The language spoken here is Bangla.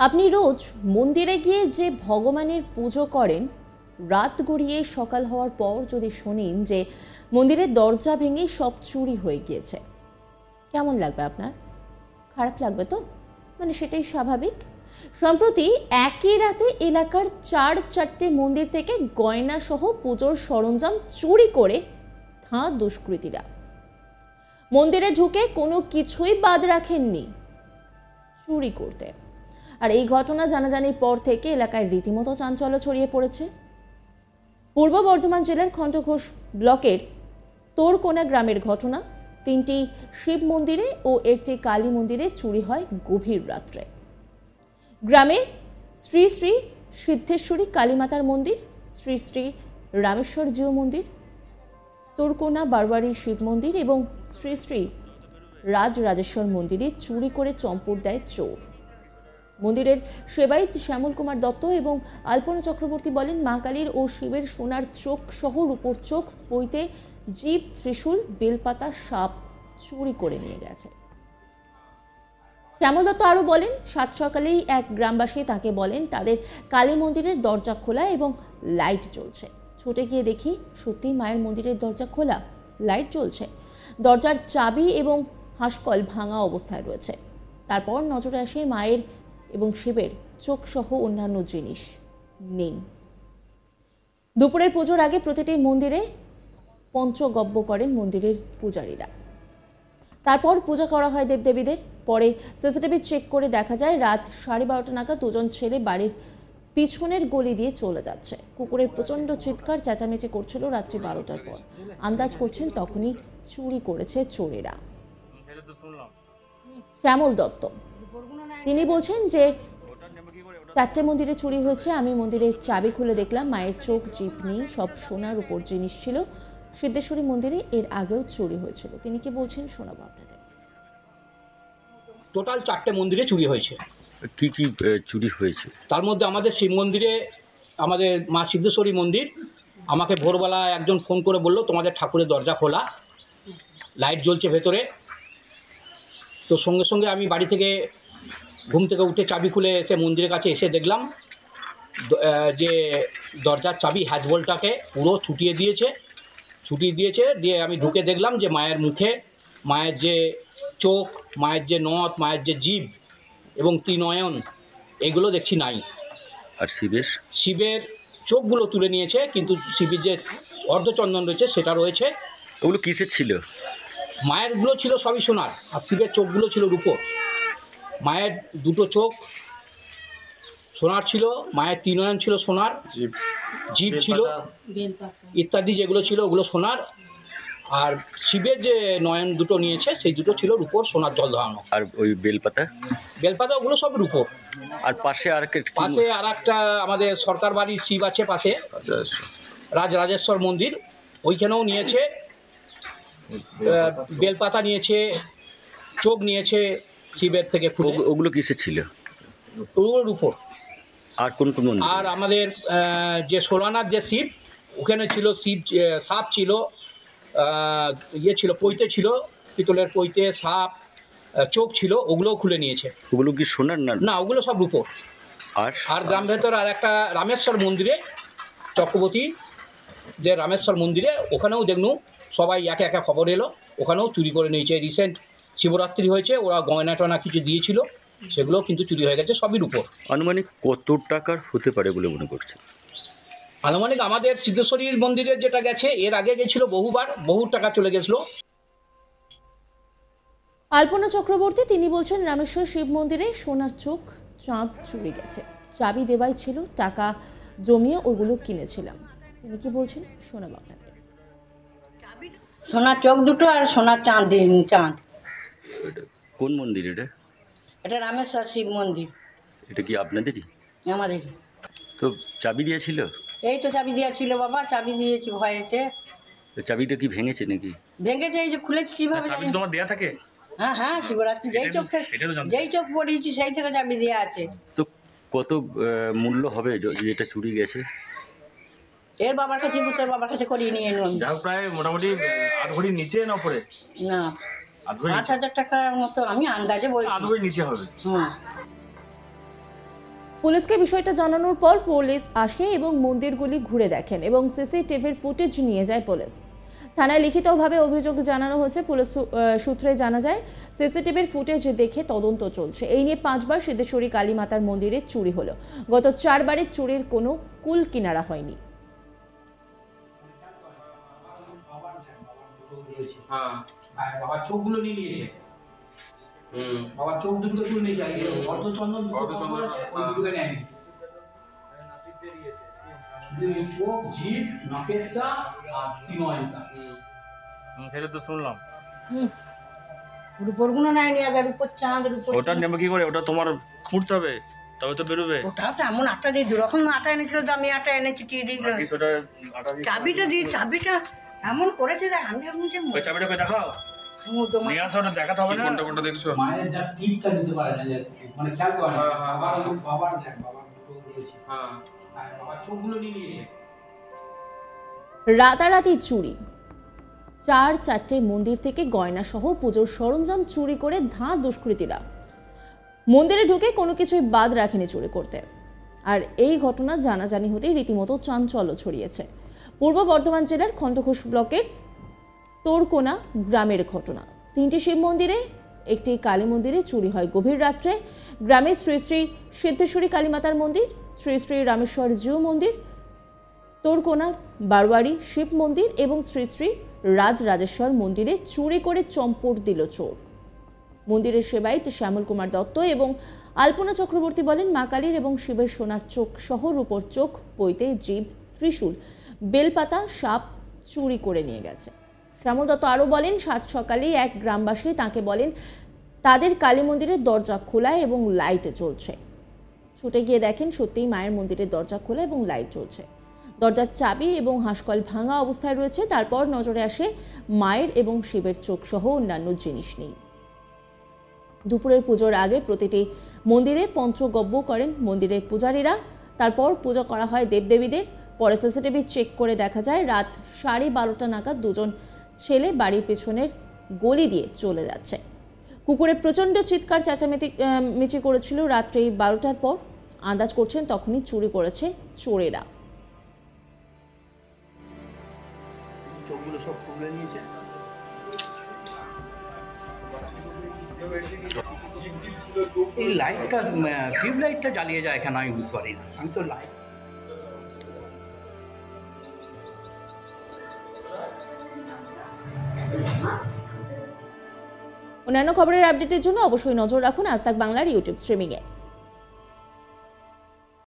আপনি রোজ মন্দিরে গিয়ে যে ভগবানের পুজো করেন, রাত গড়িয়ে সকাল হওয়ার পর যদি শোনেন যে মন্দিরের দরজা ভেঙে সব চুরি হয়ে গিয়েছে, কেমন লাগবে আপনার? খারাপ লাগবে তো, সেটাই স্বাভাবিক। সম্প্রতি একই রাতে এলাকার 4-4টে মন্দির থেকে গয়না সহ পুজোর সরঞ্জাম চুরি করে দুষ্কৃতীরা মন্দিরে ঢুকে কোনো কিছুই বাদ রাখেননি চুরি করতে। আর এই ঘটনা জানাজানির পর থেকে এলাকায় রীতিমতো চাঞ্চল্য ছড়িয়ে পড়েছে। পূর্ব বর্ধমান জেলার খণ্ডঘোষ ব্লকের তোরকোনা গ্রামের ঘটনা। 3টি শিব মন্দিরে ও একটি কালী মন্দিরে চুরি হয় গভীর রাত্রে। গ্রামের শ্রী শ্রী সিদ্ধেশ্বরী কালীমাতার মন্দির, শ্রী শ্রী রামেশ্বর জিউ মন্দির, তোরকোনা বারবাড়ি শিব মন্দির এবং শ্রী শ্রী রাজরাজেশ্বর মন্দিরে চুরি করে চম্পট দেয় চোর। মন্দিরের সেবায়িত শ্যামল কুমার দত্ত এবং আলপনা চক্রবর্তী বলেন, মা কালীর ও শিবের সোনার চোখ সহ রূপোর চোখ, পৈতে, জীব, ত্রিশূল, বেলপাতা, সাপ চুরি করে নিয়ে গেছে। শ্যামল দত্ত আরও বলেন, 7 সকালেই এক গ্রামবাসী তাকে বলেন তাদের কালী মন্দিরের দরজা খোলা এবং লাইট জ্বলছে। ছুটে গিয়ে দেখি সত্যি মায়ের মন্দিরের দরজা খোলা, লাইট জ্বলছে, দরজার চাবি এবং হাঁসকল ভাঙা অবস্থায় রয়েছে। তারপর নজরে আসে মায়ের এবং শিবের চোখ সহ অন্যান্য জিনিস নেই। দুপুরের পুজোর আগে প্রতিটি মন্দিরে পঞ্চগব্য করেন মন্দিরের পূজারীরা। তারপর পূজা করা হয় দেবদেবীদের। পরে সিসিটিভি চেক করে দেখা যায় রাত 12:30 নাগাদ দুজন ছেলে বাড়ির পিছনের গলি দিয়ে চলে যাচ্ছে। কুকুরের প্রচন্ড চিৎকার চেঁচামেচি করছিল রাত্রি 12টার পর। আন্দাজ করছেন তখনই চুরি করেছে চোরেরা। শ্যামল দত্ত তিনি বলছেন যে 4টে মন্দিরে চুরি হয়েছে। আমি মন্দিরের চাবি খুলে দেখলাম মায়ের চোখ, জিভ নেই, সব সোনার উপর জিনিস ছিল। সিদ্ধেশ্বরী মন্দিরে এর আগেও চুরি হয়েছিল। তিনি কি বলছেন শোনাবো আপনাদের। টোটাল 4টে মন্দিরে চুরি হয়েছে। কি কি চুরি হয়েছে? তার মধ্যে আমাদের শিব মন্দিরে, আমাদের মা সিদ্ধেশ্বরী মন্দির, আমাকে ভোরবেলা একজন ফোন করে বললো তোমাদের ঠাকুরের দরজা খোলা, লাইট জ্বলছে ভেতরে। তো সঙ্গে সঙ্গে আমি বাড়ি থেকে ঘুম থেকে উঠে চাবি খুলে এসে মন্দিরের কাছে এসে দেখলাম যে দরজার চাবি হ্যাজবলটাকে পুরো ছুটিয়ে দিয়েছে। দিয়ে আমি ঢুকে দেখলাম যে মায়ের মুখে, মায়ের যে চোখ, মায়ের যে নথ, মায়ের যে জিভ এবং ত্রিনয়ন, এগুলো দেখছি নাই। আর শিবের চোখগুলো তুলে নিয়েছে, কিন্তু শিবের যে অর্ধচন্দন রয়েছে সেটা রয়েছে। ওগুলো কিসের ছিল? মায়েরগুলো ছিল সবই সোনার, আর শিবের চোখগুলো ছিল রূপোর। মায়ের 2টো চোখ সোনার ছিল, মায়ের ত্রিনয়ন ছিল সোনার, জীব ছিল ইত্যাদি যেগুলো ছিল ওগুলো সোনার। আর শিবের যে নয়ন 2টো নিয়েছে সেই 2টো ছিল রূপোর, সোনার জল ধরানো। আর ওই বেলপাতা ওগুলো সব রূপোর। আর পাশে আর একটা আমাদের সরকার বাড়ির শিব আছে পাশে, রাজরাজেশ্বর মন্দির, ওইখানেও নিয়েছে। বেলপাতা নিয়েছে, চোখ নিয়েছে শিবের থেকে। ওগুলো কিসের ছিল? ওগুলো রূপোর। আর কোন কোন? আর আমাদের যে সোলানার যে শিব, ওখানে ছিল শিব, সাপ ছিল, ছিল পৈতে ছিল, পিতলের পৈতে, সাপ, চোখ ছিল, ওগুলোও খুলে নিয়েছে। ওগুলো কি সোনার? না, ওগুলো সব রূপোর। আর গ্রাম ভেতর আর একটা রামেশ্বর মন্দিরে, চক্রবর্তী যে রামেশ্বর মন্দিরে, ওখানেও দেখুন সবাই একে একে খবর এলো, ওখানেও চুরি করে নিয়েছে। রিসেন্ট শিবরাত্রি হয়েছে, ওরা গয়না টয়না কিছু দিয়েছিল, সেগুলো কিন্তু চুরি হয়ে গেছে, সবই রূপোর। আনুমানিক কত টাকার হতে পারে বলে মনে করছে? আনুমানিক আমাদের সিদ্ধেশ্বরীর মন্দিরের যেটা গেছে, এর আগে গেছিল বহু টাকা চলে গেছিল। আলপনা চক্রবর্তী তিনি বলছেন, রামেশ্বর শিব মন্দিরে সোনার চোখ, চাঁদ চুরি গেছে। চাবি দেওয়াই ছিল, টাকা জমিয়ে ওগুলো কিনেছিলাম। তিনি কি বলছেন শোনাবো আপনাদের। সোনার চোখ 2টো আর সোনার চাঁদ। কোন মন্দির এটা? এটা রামেশ্বর শিব মন্দির। এটা কি আপনাদেরই? আমাদের। তো চাবি দিয়েছিল? এই তো চাবি দিয়েছিল বাবা, চাবি দিয়েছি ভয়েতে। চাবিটা কি ভেঙেছে নাকি? ভেঙেছে, এই যে খুলেছি কিভাবে? চাবি তোমার দেয়া থাকে? হ্যাঁ, শিবরাত্রি যেই চোখ পড়িয়েছি সেই থেকে চাবি দেওয়া আছে। তো কত মূল্য হবে যেটা চুরি গেছে? এর বাবার কাছে, তোর বাবার কাছে করিয়ে নিয়ে এলাম। যাও প্রায় মোটামুটি 8 ভরির নিচে না উপরে? না, 5,000 টাকার মতো আমি আন্দাজে বলছি। 8 ভরির নিচে হবে। পুলিশকে বিষয়টা জানানোর পর পুলিশ আসে এবং মন্দিরগুলি ঘুরে দেখেন এবং সিসিটিভির ফুটেজ নিয়ে যায় পুলিশ। থানায় লিখিতভাবে অভিযোগ জানানো হয়েছে। পুলিশ সূত্রে জানা যায় সিসিটিভির ফুটেজ দেখে তদন্ত চলছে। এই নিয়ে 5 বার সিদ্ধেশ্বরী কালী মাতার মন্দিরে চুরি হলো। গত 4 বারের চুরির কোনো কুল কিনারা হয়নি। বাবার চোখগুলো নিয়ে নিয়েছে। বাবার চোখ দুটো তুলে নিয়ে যায়। অর্ধচন্দন ওই দুটোকে নেয়নি। চোখ, জিভ, নাকেরটা আর তিনয়নটা। সেটা তো শুনলাম। উপরগুলো নাই নিয়ে যার উপর চাঁদের উপর। ওটা নেবে কি করে? ওটা তোমার খুঁড়তে হবে, তবে তো বেরোবে। ওটা তো এমন আটা দিয়ে দুরকম আটা এনেছিল, দামি আটা এনে চিটিয়ে দিয়েছিল। চাবিটা দিয়ে চাবিটা এমন করেছে যে আমি ওই চাবিটা দেখাও, নিয়ে আসো, ওটা দেখাতে হবে না। কোনটা দেখছো? মায়ের যা টিপটা দিতে পারে না, মানে খেয়াল করে না। বাবার দেখ, বাবার দুটো রয়েছে। বাবার চোখগুলো নিয়ে নিয়েছে। রাতারাতি চুরি। 4 মন্দির থেকে গয়না সহ পুজোর সরঞ্জাম চুরি করে ধাঁ দুষ্কৃতীরা। মন্দিরে ঢুকে কোনো কিছুই বাদ রাখেনি চুরি করতে। আর এই ঘটনা জানাজানি হতেই রীতিমতো চাঞ্চল্য ছড়িয়েছে। পূর্ব বর্ধমান জেলার খণ্ডঘোষ ব্লকের তোরকোনা গ্রামের ঘটনা। 3টি শিব মন্দিরে, একটি কালী মন্দিরে চুরি হয় গভীর রাত্রে। গ্রামে শ্রী শ্রী সিদ্ধেশ্বরী কালীমাতার মন্দির, শ্রী শ্রী রামেশ্বর জিউ মন্দির, তোরকোনা বারোয়ারি শিব মন্দির এবং শ্রী শ্রী রাজরাজেশ্বর মন্দিরে চুরি করে চম্পট দিল চোর। মন্দিরের সেবায়িত শ্যামল কুমার দত্ত এবং আলপনা চক্রবর্তী বলেন, মা কালীর এবং শিবের সোনার চোখ সহ রূপোর চোখ, পৈতে, জীব, ত্রিশূল, বেলপাতা, সাপ চুরি করে নিয়ে গেছে। শ্যামল দত্ত আরও বলেন, 7 সকালেই এক গ্রামবাসী তাকে বলেন তাদের কালী মন্দিরের দরজা খোলা এবং লাইট জ্বলছে। ছুটে গিয়ে দেখেন সত্যিই মায়ের মন্দিরের দরজা খোলা এবং লাইট জ্বলছে। দরজার চাবি এবং হাঁসকল ভাঙা অবস্থায় রয়েছে। তারপর নজরে আসে মায়ের এবং শিবের চোখ সহ অন্যান্য জিনিস নেই। দুপুরের পুজোর আগে প্রতিটি মন্দিরে পঞ্চগব্য করেন মন্দিরের পূজারীরা। তারপর পূজা করা হয় দেবদেবীদের। পরে সিসিটিভি চেক করে দেখা যায় রাত 12:30 নাগাদ 2জন ছেলে বাড়ির পেছনের গলি দিয়ে চলে যাচ্ছে। কুকুরে প্রচণ্ড চিৎকার চেঁচামেচি করেছিল রাত্রি 12টার পর। আন্দাজ করছেন তখনই চুরি করেছে চোরেরা। চোখগুলো সব খুলে নিয়েছে। এই লাইটটা, টিউব লাইটটা জ্বালিয়ে যায় কেন আমি বুঝতে পারি না। আমি তো লাইট অন্যান্য খবরের আপডেটের জন্য অবশ্যই নজর রাখুন আজ তাক বাংলার ইউটিউব স্ট্রিমিংয়ে।